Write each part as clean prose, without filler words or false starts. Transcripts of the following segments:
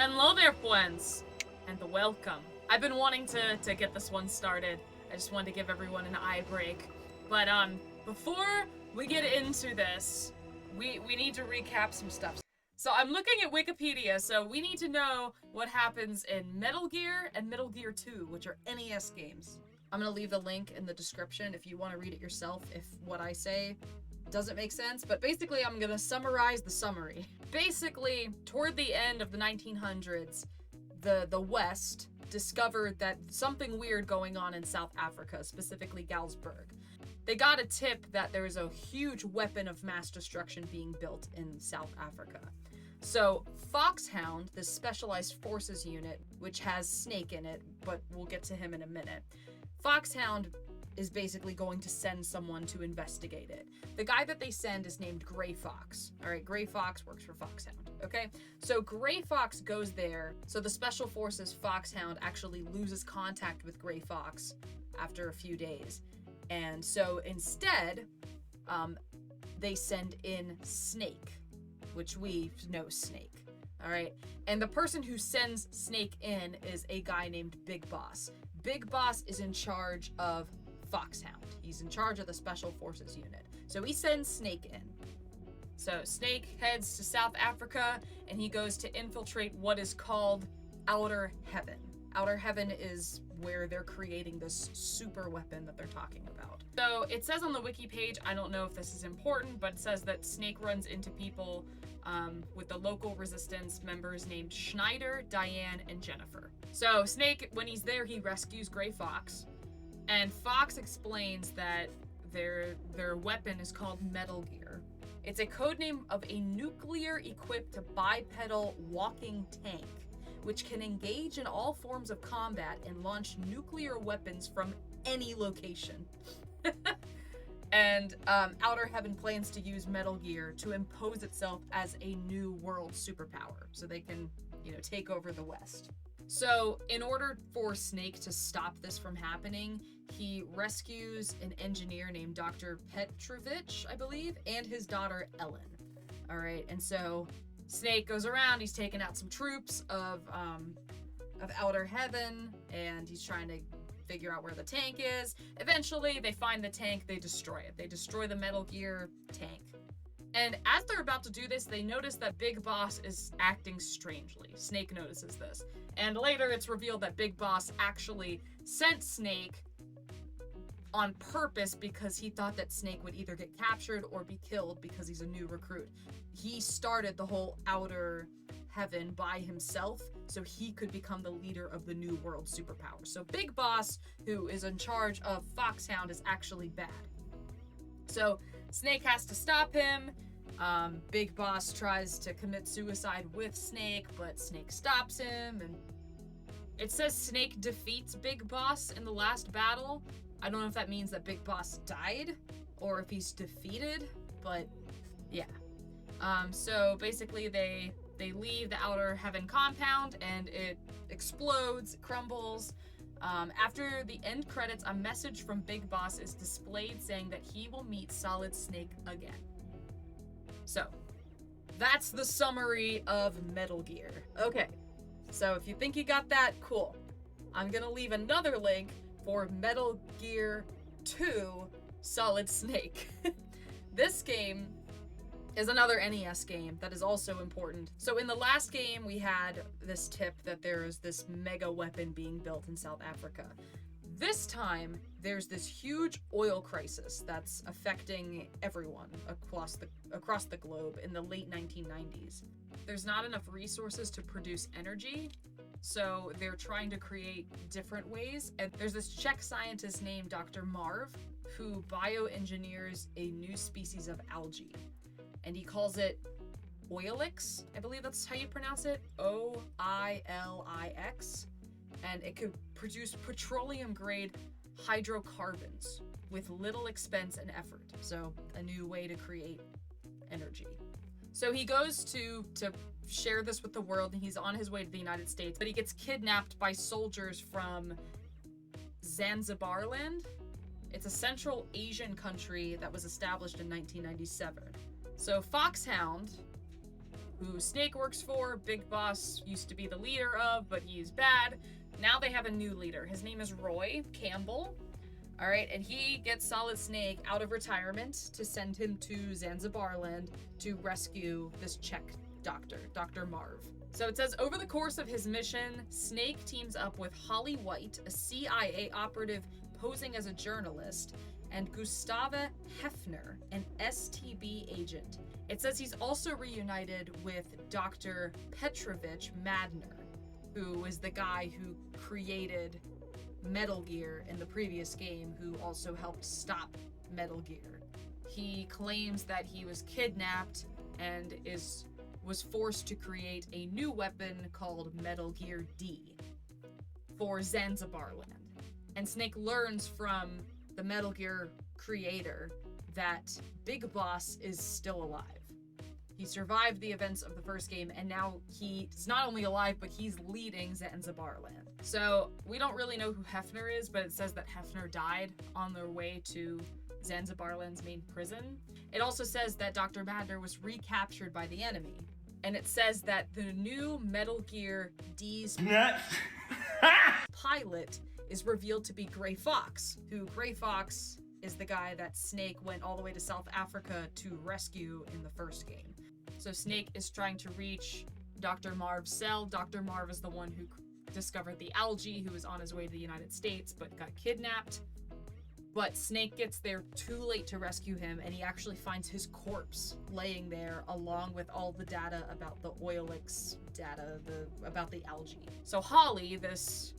Hello there, friends, and welcome. I've been wanting to get this one started. I just wanted to give everyone an eye break. But before we get into this, we need to recap some stuff. So I'm looking at Wikipedia, so we need to know what happens in Metal Gear and Metal Gear 2, which are NES games. I'm gonna leave the link in the description if you want to read it yourself, if what I say doesn't make sense, but basically I'm gonna summarize the summary. Basically, toward the end of the 1900s, the West discovered that something weird going on in South Africa, specifically Galsburg. They got a tip that there was a huge weapon of mass destruction being built in South Africa. So Foxhound, this specialized forces unit, which has Snake in it, but we'll get to him in a minute. Foxhound is basically going to send someone to investigate it. The guy that they send is named Gray Fox. All right, Gray Fox works for Foxhound, okay? So Gray Fox goes there. So the Special Forces Foxhound actually loses contact with Gray Fox after a few days. And so instead, they send in Snake, which we know Snake, all right? And the person who sends Snake in is a guy named Big Boss. Big Boss is in charge of Foxhound. He's in charge of the Special Forces unit. So he sends Snake in. So Snake heads to South Africa and he goes to infiltrate what is called Outer Heaven. Outer Heaven is where they're creating this super weapon that they're talking about. So it says on the wiki page, I don't know if this is important, but it says that Snake runs into people with the local resistance members named Schneider, Diane, and Jennifer. So Snake, when he's there, he rescues Gray Fox. And Fox explains that their weapon is called Metal Gear. It's a codename of a nuclear-equipped bipedal walking tank, which can engage in all forms of combat and launch nuclear weapons from any location. And Outer Heaven plans to use Metal Gear to impose itself as a new world superpower, so they can, take over the West. So, in order for Snake to stop this from happening, he rescues an engineer named Dr. Petrovich, I believe, and his daughter Ellen. All right, and so Snake goes around, he's taking out some troops of Outer Heaven, and he's trying to figure out where the tank is. Eventually, they find the tank, they destroy it. They destroy the Metal Gear tank. And as they're about to do this, they notice that Big Boss is acting strangely. Snake notices this. And later it's revealed that Big Boss actually sent Snake on purpose because he thought that Snake would either get captured or be killed because he's a new recruit. He started the whole Outer Heaven by himself so he could become the leader of the new world superpower. So Big Boss, who is in charge of Foxhound, is actually bad. So Snake has to stop him. Big Boss tries to commit suicide with Snake, but Snake stops him. And it says Snake defeats Big Boss in the last battle. I don't know if that means that Big Boss died or if he's defeated, but yeah. So basically they leave the Outer Heaven compound and it explodes, crumbles. After the end credits, a message from Big Boss is displayed saying that he will meet Solid Snake again. So, that's the summary of Metal Gear. Okay, so if you think you got that, cool. I'm gonna leave another link for Metal Gear 2 Solid Snake. This game is another NES game that is also important. So in the last game, we had this tip that there is this mega weapon being built in South Africa. This time, there's this huge oil crisis that's affecting everyone across the globe in the late 1990s. There's not enough resources to produce energy, so they're trying to create different ways. And there's this Czech scientist named Dr. Marv who bioengineers a new species of algae. And he calls it Oilix. I believe that's how you pronounce it. Oilix. And it could produce petroleum-grade hydrocarbons with little expense and effort. So a new way to create energy. So he goes to share this with the world, and he's on his way to the United States, but he gets kidnapped by soldiers from Zanzibarland. It's a Central Asian country that was established in 1997. So Foxhound who Snake works for. Big Boss used to be the leader of, but he's bad. Now they have a new leader. His name is Roy Campbell. All right, and he gets Solid Snake out of retirement to send him to Zanzibarland to rescue this Czech doctor, Dr. Marv. So it says, over the course of his mission, Snake teams up with Holly White, a CIA operative posing as a journalist, and Gustave Hefner, an STB agent. It says he's also reunited with Dr. Petrovich Madner, who is the guy who created Metal Gear in the previous game, who also helped stop Metal Gear. He claims that he was kidnapped and was forced to create a new weapon called Metal Gear D for Zanzibarland. And Snake learns from the Metal Gear creator that Big Boss is still alive. He survived the events of the first game, and now he's not only alive, but he's leading Zanzibarland. So we don't really know who Hefner is, but it says that Hefner died on their way to Zanzibarland's main prison. It also says that Dr. Madner was recaptured by the enemy. And it says that the new Metal Gear D's pilot is revealed to be Gray Fox, who Gray Fox is the guy that Snake went all the way to South Africa to rescue in the first game. So Snake is trying to reach Dr. Marv's cell. Dr. Marv is the one who discovered the algae, who was on his way to the United States but got kidnapped. But Snake gets there too late to rescue him, and he actually finds his corpse laying there along with all the data about the Oilix data, about the algae. So Holly, this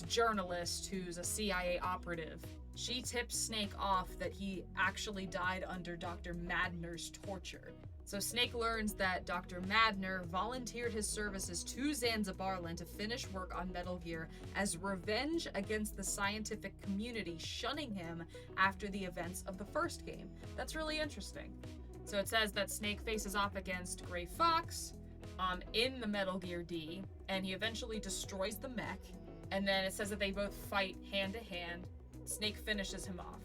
journalist who's a CIA operative, she tips Snake off that he actually died under Dr. Madner's torture. So Snake learns that Dr. Madner volunteered his services to Zanzibarland to finish work on Metal Gear as revenge against the scientific community shunning him after the events of the first game. That's really interesting. So it says that Snake faces off against Gray Fox in the Metal Gear D, and he eventually destroys the mech, and then it says that they both fight hand to hand. Snake finishes him off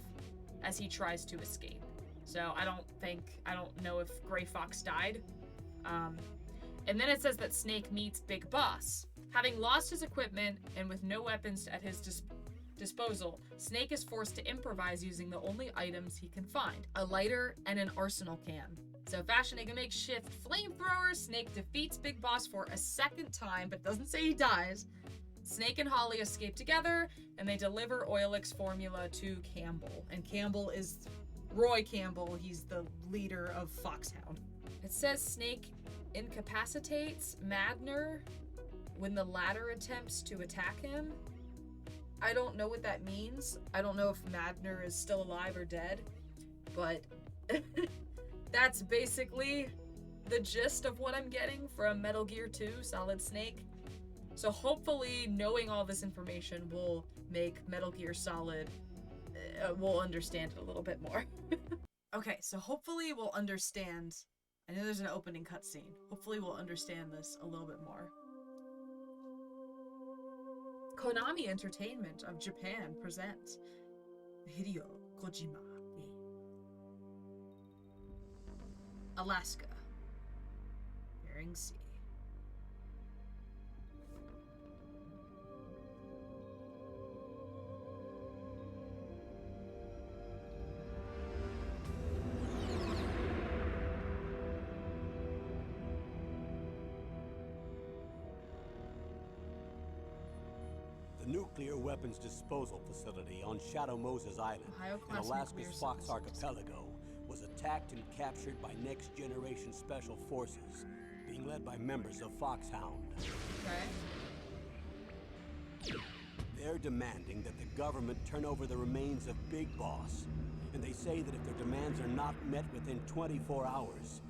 as he tries to escape. So I don't know if Gray Fox died. And then it says that Snake meets Big Boss. Having lost his equipment and with no weapons at his disposal, Snake is forced to improvise using the only items he can find, a lighter and an arsenal can. So fashioning a makeshift flamethrower, Snake defeats Big Boss for a second time, but doesn't say he dies. Snake and Holly escape together, and they deliver Oilix formula to Campbell. And Campbell is Roy Campbell. He's the leader of Foxhound. It says Snake incapacitates Madner when the latter attempts to attack him. I don't know what that means. I don't know if Madner is still alive or dead, but that's basically the gist of what I'm getting from Metal Gear 2 Solid Snake. So hopefully knowing all this information will make Metal Gear Solid, we'll understand it a little bit more. Okay, so hopefully we'll understand. I know there's an opening cutscene. Hopefully we'll understand this a little bit more. Konami Entertainment of Japan presents Hideo Kojima. Alaska. Bering Sea. The nuclear weapons disposal facility on Shadow Moses Island in Alaska's Fox Archipelago was attacked and captured by Next Generation Special Forces, being led by members of Foxhound. Okay. They're demanding that the government turn over the remains of Big Boss, and they say that if their demands are not met within 24 hours,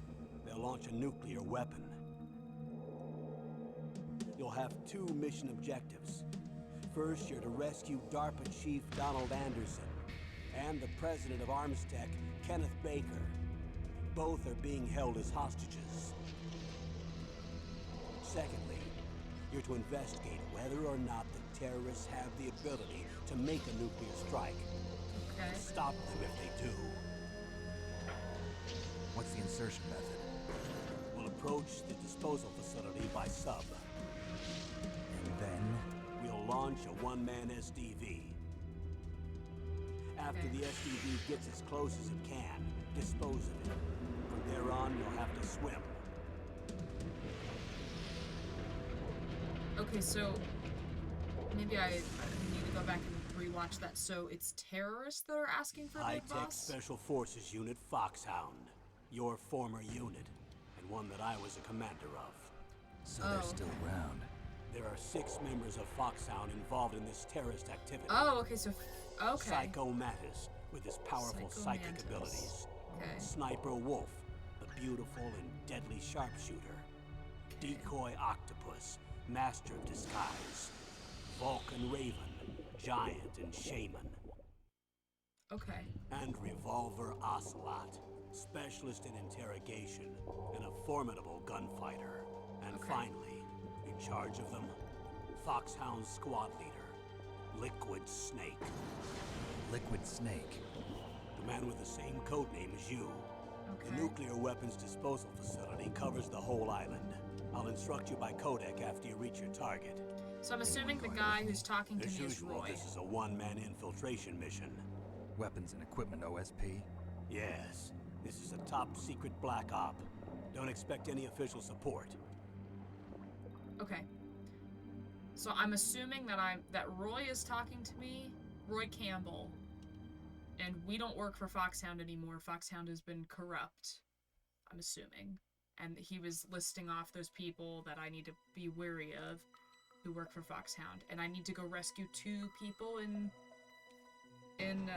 they'll launch a nuclear weapon. You'll have two mission objectives. First, you're to rescue DARPA Chief Donald Anderson and the president of Armstech, Kenneth Baker. Both are being held as hostages. Secondly, you're to investigate whether or not the terrorists have the ability to make a nuclear strike. Okay. Stop them if they do. What's the insertion method? We'll approach the disposal facility by sub. And then? We'll launch a one-man SDV. After the SDV gets as close as it can, dispose of it. From there on, you'll have to swim. Okay, so maybe I need to go back and rewatch that. So it's terrorists that are asking for Big Boss? High-tech Special Forces Unit Foxhound. Your former unit, and one that I was a commander of. So they're still around. There are 6 members of Foxhound involved in this terrorist activity. Oh, okay, so... Okay. Psycho Mantis, with his powerful psychic abilities. Okay. Sniper Wolf, the beautiful and deadly sharpshooter. Decoy Octopus, master of disguise. Vulcan Raven, giant and shaman. Okay. And Revolver Ocelot, specialist in interrogation and a formidable gunfighter. And finally, in charge of them, Foxhound squad leader, Liquid Snake. Liquid Snake? The man with the same codename as you. Okay. The nuclear weapons disposal facility covers the whole island. I'll instruct you by codec after you reach your target. So I'm assuming the guy who's talking to me is Roy. This is a one-man infiltration mission. Weapons and equipment OSP? Yes. This is a top-secret black op. Don't expect any official support. Okay. So I'm assuming that Roy is talking to me, Roy Campbell, and we don't work for Foxhound anymore. Foxhound has been corrupt, I'm assuming. And he was listing off those people that I need to be wary of who work for Foxhound. And I need to go rescue 2 people in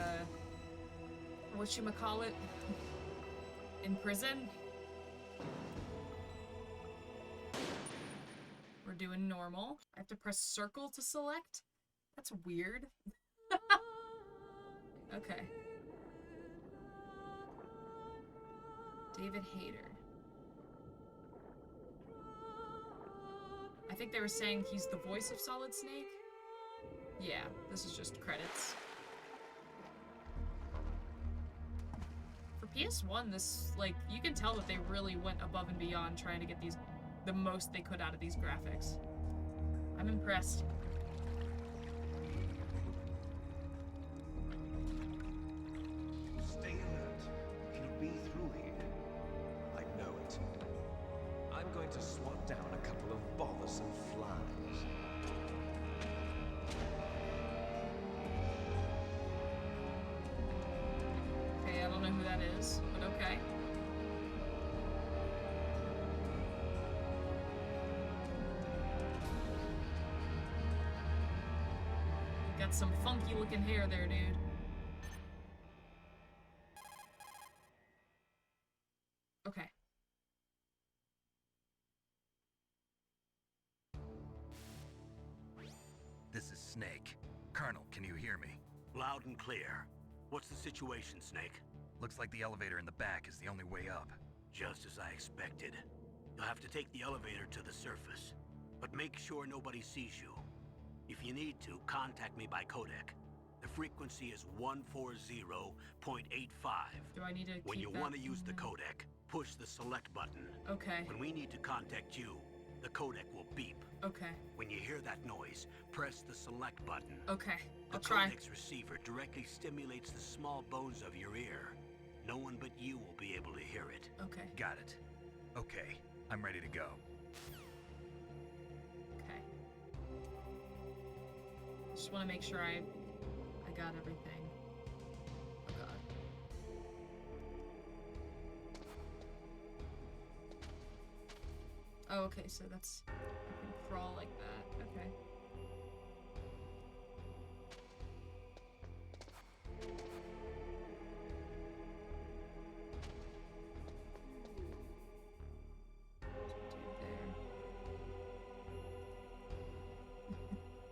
whatchamacallit? In prison? We're doing normal. I have to press circle to select? That's weird. Okay. David Hayter. I think they were saying he's the voice of Solid Snake? Yeah, this is just credits. For PS1, this, like, you can tell that they really went above and beyond trying to get these, the most they could out of these graphics. I'm impressed. Stay alert. He'll be through here. I know it. I'm going to swat down a couple of bothersome flies. Okay, I don't know who that is, but okay. You got some funky looking hair there, dude. Okay. This is Snake. Colonel, can you hear me? Loud and clear. What's the situation, Snake? Looks like the elevator in the back is the only way up. Just as I expected. You'll have to take the elevator to the surface. But make sure nobody sees you. If you need to, contact me by codec. The frequency is 140.85. Do I need to When you keep want to use the codec, push the select button. Okay. When we need to contact you, the codec will beep. Okay. When you hear that noise, press the select button. Okay. The I'll try. codec's receiver directly stimulates the small bones of your ear. No one but you will be able to hear it. Okay. Got it. Okay, I'm ready to go. Okay. Just want to make sure I got everything. Oh god. Oh, okay, so that's, I can crawl like that. Okay.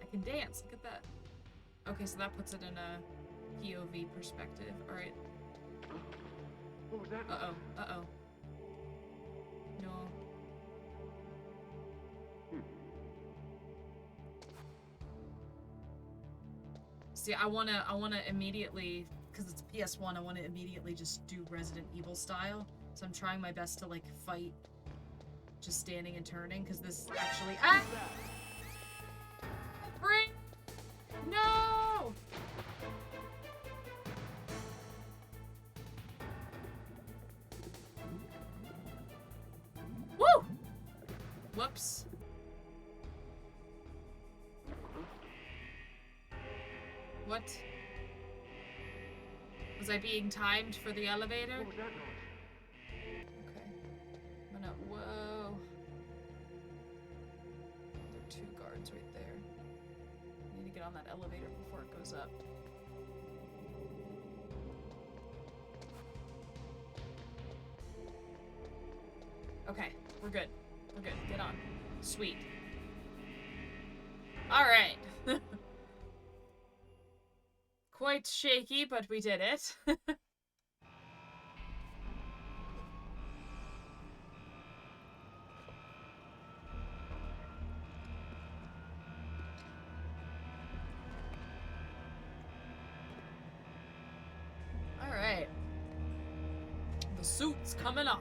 I can dance, look at that. Okay, so that puts it in a POV perspective. Alright. What was that? Uh-oh, uh-oh. No. See, I wanna immediately, because it's PS1, I wanna immediately just do Resident Evil style. So I'm trying my best to, like, fight just standing and turning, because this actually... Ah! Bring! No! Woo! Whoops. What? Was I being timed for the elevator? What was that noise? Okay. I'm gonna... Whoa. There are 2 guards right there. I need to get on that elevator before it goes up. Okay, we're good. We're good. Get on. Sweet. Alright. Quite shaky, but we did it. Alright. The suit's coming off.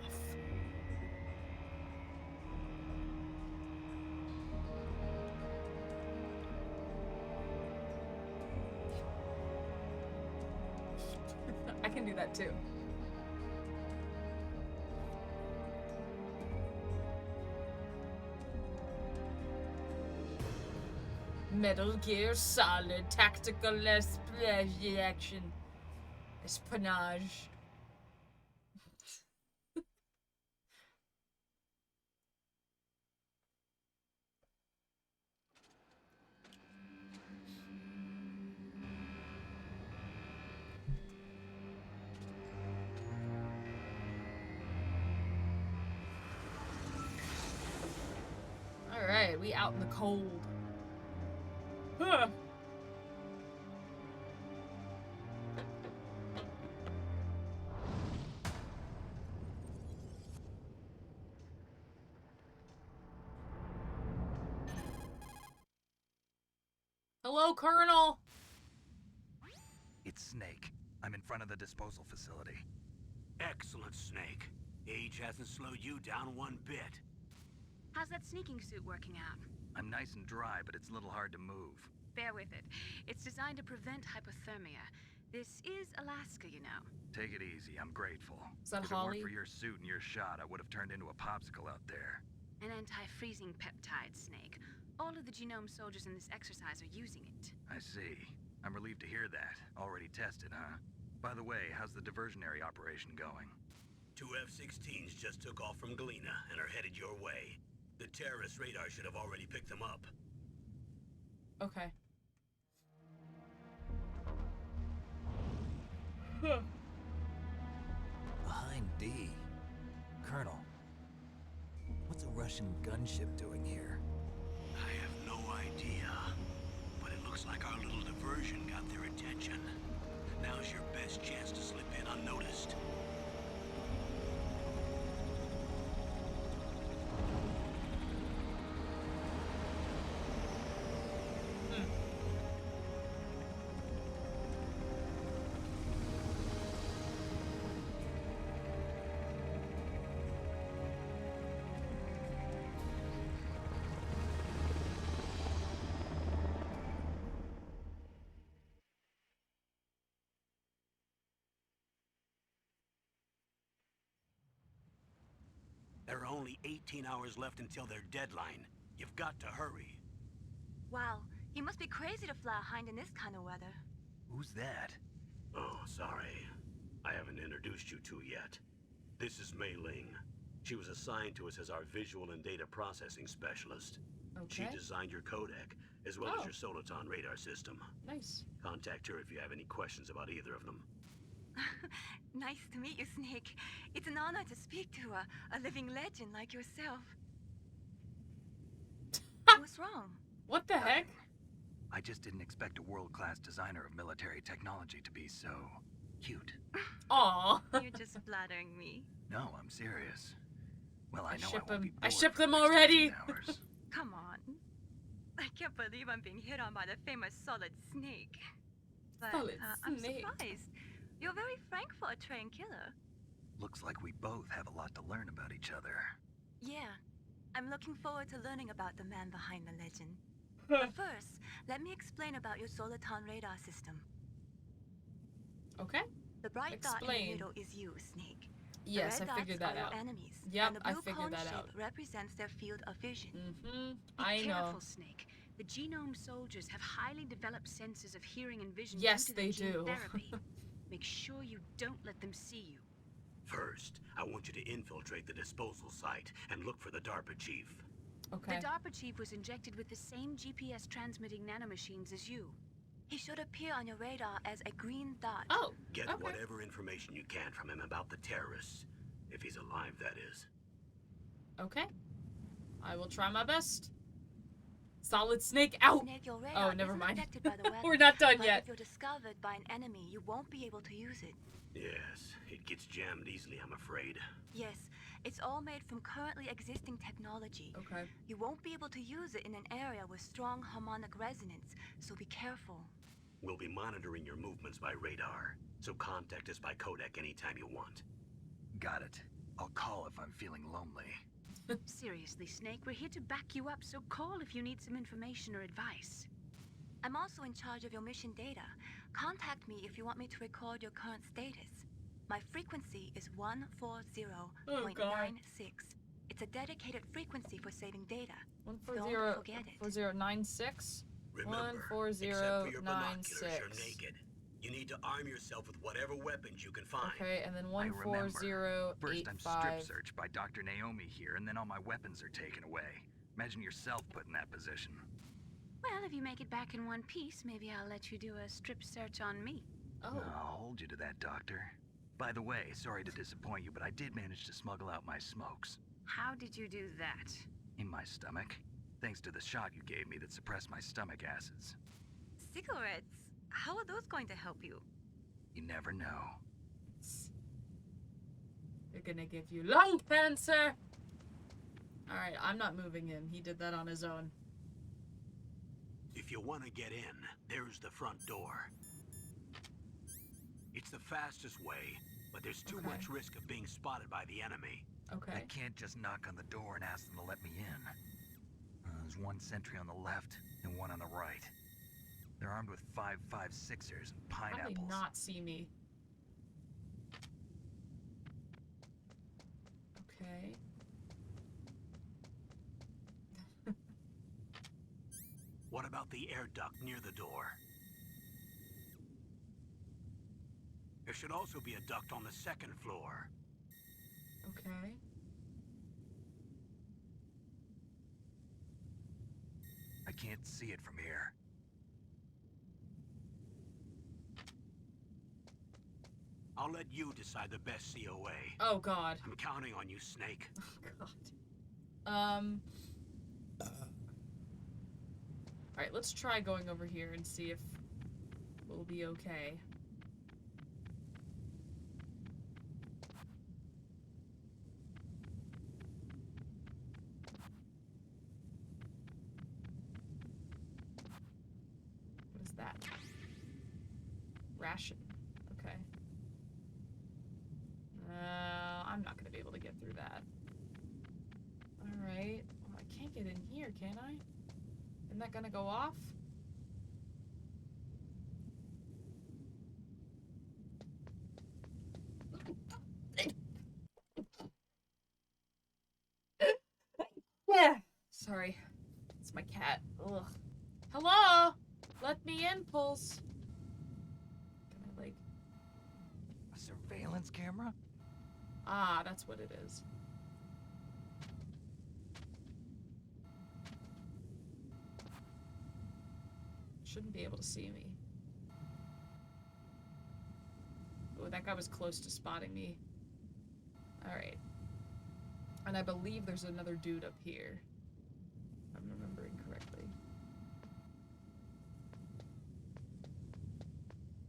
I can do that too. Metal Gear Solid Tactical Action Espionage. Alright, we out in the cold. Huh. Hello, Colonel! It's Snake. I'm in front of the disposal facility. Excellent, Snake. Age hasn't slowed you down one bit. How's that sneaking suit working out? I'm nice and dry, but it's a little hard to move. Bear with it. It's designed to prevent hypothermia. This is Alaska, you know. Take it easy, I'm grateful. Is that If it Holly? weren't for your suit and your shot, I would have turned into a popsicle out there. An anti-freezing peptide, Snake. All of the genome soldiers in this exercise are using it. I see. I'm relieved to hear that. Already tested, huh? By the way, how's the diversionary operation going? 2 F-16s just took off from Galena and are headed your way. The terrorist radar should have already picked them up. Okay. Behind D. Colonel, what's a Russian gunship doing here? I have no idea, but it looks like our little diversion got their attention. Now's your best chance to slip in unnoticed. There are only 18 hours left until their deadline. You've got to hurry. Wow, you must be crazy to fly a hind in this kind of weather. Who's that? Oh, sorry. I haven't introduced you to yet. This is Mei Ling. She was assigned to us as our visual and data processing specialist. She Okay. designed your codec, as well Oh. as your Soliton radar system. Nice. Contact her if you have any questions about either of them. Nice to meet you, Snake. It's an honor to speak to a living legend like yourself. What's wrong? What the heck? I just didn't expect a world-class designer of military technology to be so cute. Aw. You're just flattering me. No, I'm serious. Well, I know ship I won't be them. I bored ship for the them next already. 18 hours. Come on. I can't believe I'm being hit on by the famous Solid Snake. But Solid I'm Snake. surprised. You're very frank for a trained killer. Looks like we both have a lot to learn about each other. Yeah. I'm looking forward to learning about the man behind the legend. But first, let me explain about your Soliton radar system. Okay. The bright dot in the middle is you, Snake. Yes, the red I figured dots that are out. Your enemies, Yep, and the I blue figured cone that shape out. represents their field of vision. I know. Careful, Snake. The genome soldiers have highly developed senses of hearing and vision Yes, due to they the gene do. therapy. Make sure you don't let them see you. First, I want you to infiltrate the disposal site and look for the DARPA chief. Okay. The DARPA chief was injected with the same GPS transmitting nanomachines as you. He should appear on your radar as a green dot. Oh, Get okay. whatever information you can from him about the terrorists. If he's alive, that is. Okay. I will try my best. Solid Snake out! Snake, your radar Never isn't mind. affected by the weather, We're not done but yet. if you're discovered by an enemy, you won't be able to use it. Yes, it gets jammed easily, I'm afraid. Yes, it's all made from currently existing technology. Okay. You won't be able to use it in an area with strong harmonic resonance, so be careful. We'll be monitoring your movements by radar, so contact us by codec anytime you want. Got it. I'll call if I'm feeling lonely. Seriously, Snake, we're here to back you up, so call if you need some information or advice. I'm also in charge of your mission data. Contact me if you want me to record your current status. My frequency is 140.96. It's a dedicated frequency for saving data. 140.96. Remember, 140.96. except for your binoculars, you're naked. You need to arm yourself with whatever weapons you can find. Okay, and then I remember. 140.85. First I'm strip searched by Dr. Naomi here, and then all my weapons are taken away. Imagine yourself put in that position. Well, if you make it back in one piece, maybe I'll let you do a strip search on me. Oh. I'll hold you to that, Doctor. By the way, sorry to disappoint you, but I did manage to smuggle out my smokes. How did you do that? In my stomach. Thanks to the shot you gave me that suppressed my stomach acids. Cigarettes? How are those going to help you? You never know. They're gonna give you lung cancer! Alright, I'm not moving him. He did that on his own. If you want to get in, there's the front door. It's the fastest way, but there's too much risk of being spotted by the enemy. Okay. I can't just knock on the door and ask them to let me in. There's one sentry on the left and one on the right. They're armed with 5.56ers and How pineapples. do they not see me? Okay. What about the air duct near the door? There should also be a duct on the second floor. Okay. I can't see it from here. I'll let you decide the best COA. Oh god. I'm counting on you, Snake. Oh god. Alright, let's try going over here and see if we'll be okay. What is that? Ration. Okay. I'm not gonna be able to get through that. Alright. Well, I can't get in here, can I? Isn't that gonna go off? Yeah. Sorry. It's my cat. Ugh. Hello? Let me in, Pulse. Can I, like... A surveillance camera? Ah, that's what it is. Shouldn't be able to see me. Oh, that guy was close to spotting me. Alright. And I believe there's another dude up here. If I'm remembering correctly.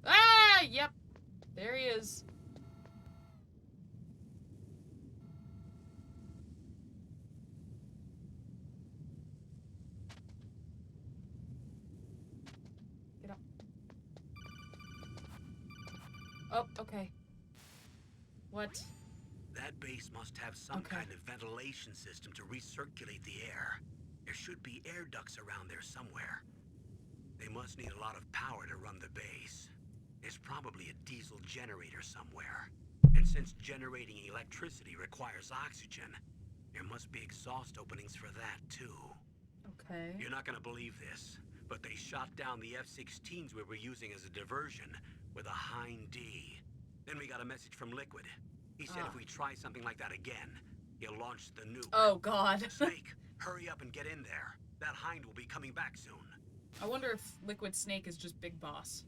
Ah! Yep. There he is. Get up. Oh, okay. What? That That base must have some kind of ventilation system to recirculate the air. There should be air ducts around there somewhere. They must need a lot of power to run the base. There's probably a diesel generator somewhere. And since generating electricity requires oxygen, there must be exhaust openings for that too. Okay. You're not gonna believe this, but they shot down the F-16s we were using as a diversion with a Hind D. Then we got a message from Liquid. He said if we try something like that again, he'll launch the nuke. Oh god. Snake, hurry up and get in there. That Hind will be coming back soon. I wonder if Liquid Snake is just Big Boss.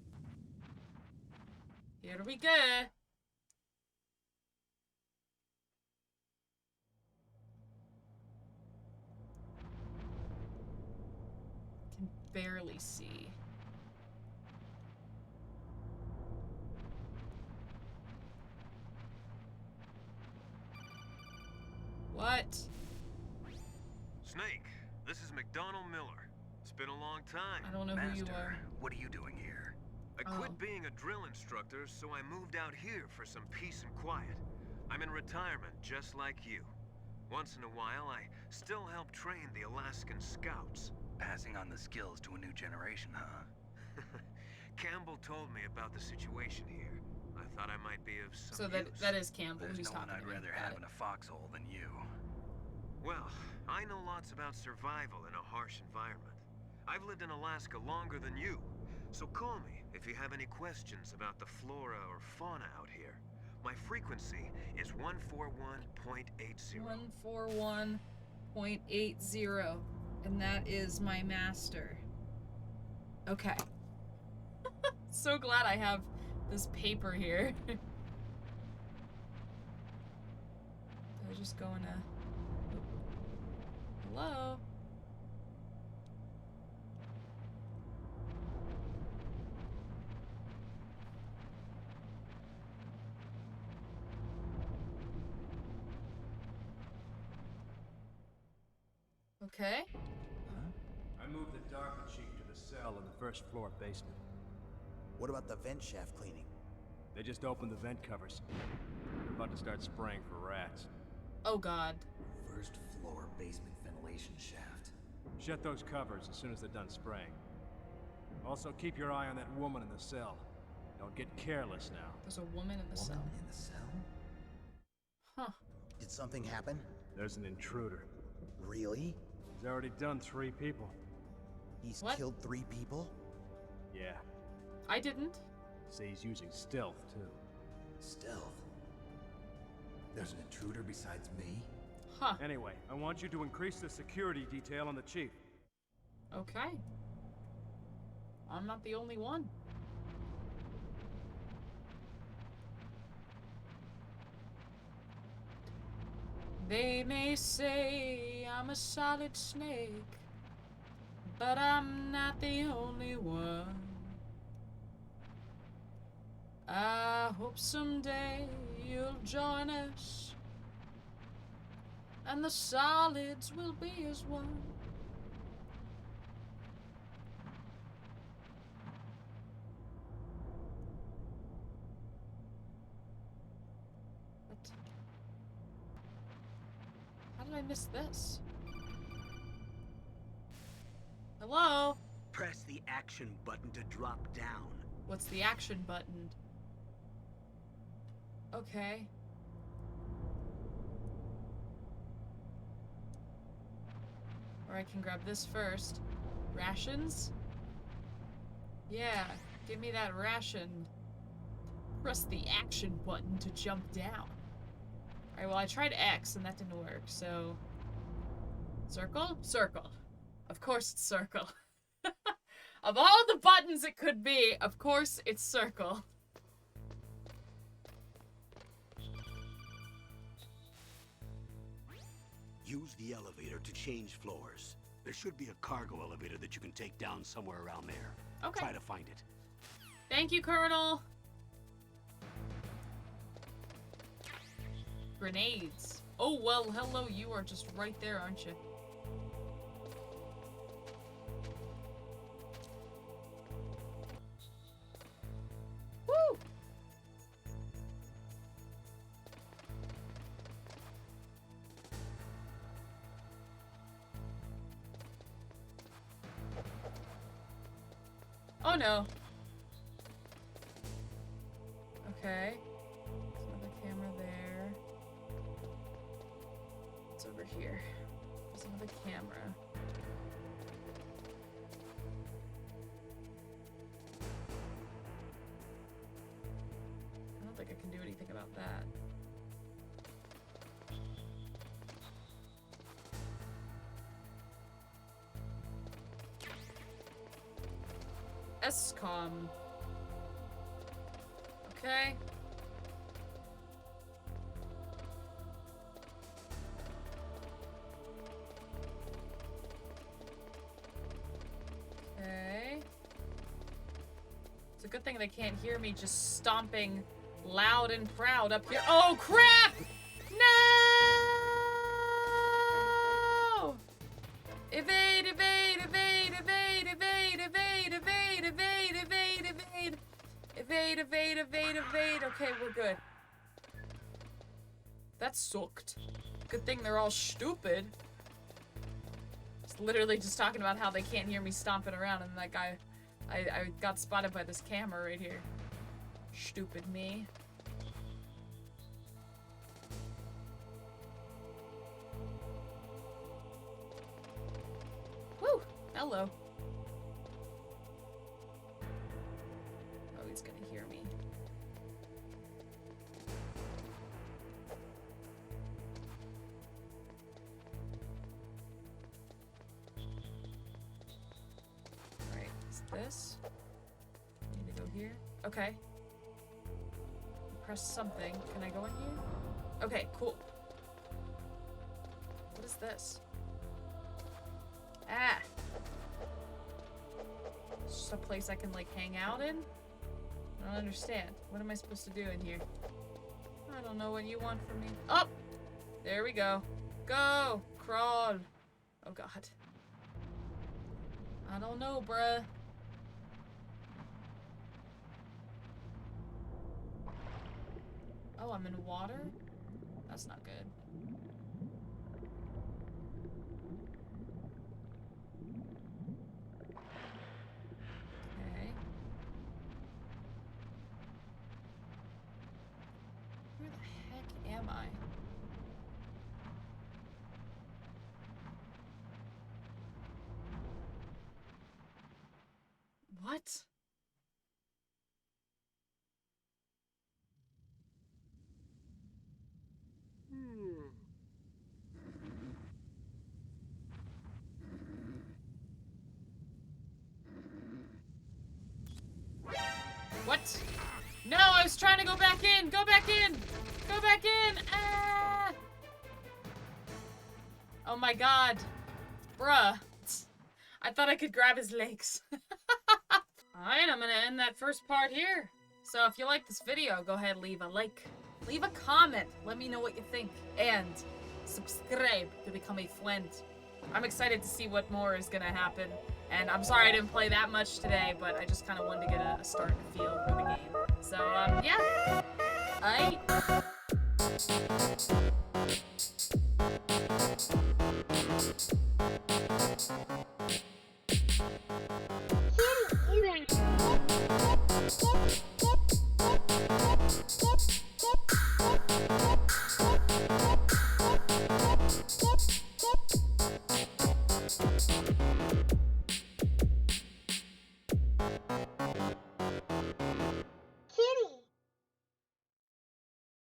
Here we go. Can barely see. What? Snake, this is McDonald Miller. It's been a long time. I don't know who you are. What are you doing here? I quit being a drill instructor, so I moved out here for some peace and quiet. I'm in retirement, just like you. Once in a while, I still help train the Alaskan Scouts. Passing on the skills to a new generation, huh? Campbell told me about the situation here. I thought I might be of some So use. that is Campbell There's who's no one talking I'd to me. rather Got have it. in a foxhole than you. Well, I know lots about survival in a harsh environment. I've lived in Alaska longer than you, so call me if you have any questions about the flora or fauna out here. My frequency is 141.80. 141.80. And that is my master. Okay. So glad I have this paper here. I just go in a... Hello? Okay. I moved the Darker Chief to the cell in the first floor basement. What about the vent shaft cleaning? They just opened the vent covers. They're about to start spraying for rats. Oh god. First floor basement ventilation shaft. Shut those covers as soon as they're done spraying. Also, keep your eye on that woman in the cell. Don't get careless now. There's a woman in the cell. Woman in the cell? Huh. Did something happen? There's an intruder. Really? He's already done 3 people. He's What? killed 3 people? Yeah. I didn't. Say he's using stealth, too. Stealth? There's an intruder besides me? Huh. Anyway, I want you to increase the security detail on the Chief. Okay. I'm not the only one. They may say I'm a solid snake, but I'm not the only one. I hope someday you'll join us, and the solids will be as one. What? How did I miss this? Hello? Press the action button to drop down. What's the action button? Okay. Or I can grab this first. Rations? Yeah, give me that ration. Press the action button to jump down. Alright, well I tried X and that didn't work, so... Circle? Circle. Of course it's circle. Of all the buttons it could be, of course it's circle. Use the elevator to change floors. There should be a cargo elevator that you can take down somewhere around there. Okay. Try to find it. Thank you, Colonel. Grenades. Oh, well, hello, you are just right there, aren't you? Woo! Oh no. Okay. There's another camera there. What's over here? There's another camera. I don't think I can do anything about that. SCOM. Okay. Okay. It's a good thing they can't hear me just stomping loud and proud up here. Oh, crap! No! Evade, evade, evade, evade, evade, evade, evade, evade, evade, evade. Evade, evade, evade, evade. Okay, we're good. That sucked. Good thing they're all stupid. It's literally just talking about how they can't hear me stomping around, and that guy, I got spotted by this camera right here. Stupid me. Woo! Hello. Oh, he's gonna hear me. Alright, is this? I need to go here. Okay. Press something. Can I go in here? Okay, cool. What is this? Ah! It's just a place I can, like, hang out in? I don't understand. What am I supposed to do in here? I don't know what you want from me. Oh! There we go. Go! Crawl! Oh, God. I don't know, bruh. Oh, I'm in water? That's not good. Okay. Where the heck am I? What? What? No, I was trying to go back in! Go back in! Go back in! Ah! Oh my god. Bruh. I thought I could grab his legs. Alright, I'm gonna end that first part here. So if you like this video, go ahead and leave a like. Leave a comment. Let me know what you think. And subscribe to become a friend. I'm excited to see what more is gonna happen. And I'm sorry I didn't play that much today, but I just kind of wanted to get a start and a feel for the game. So, yeah. Alright.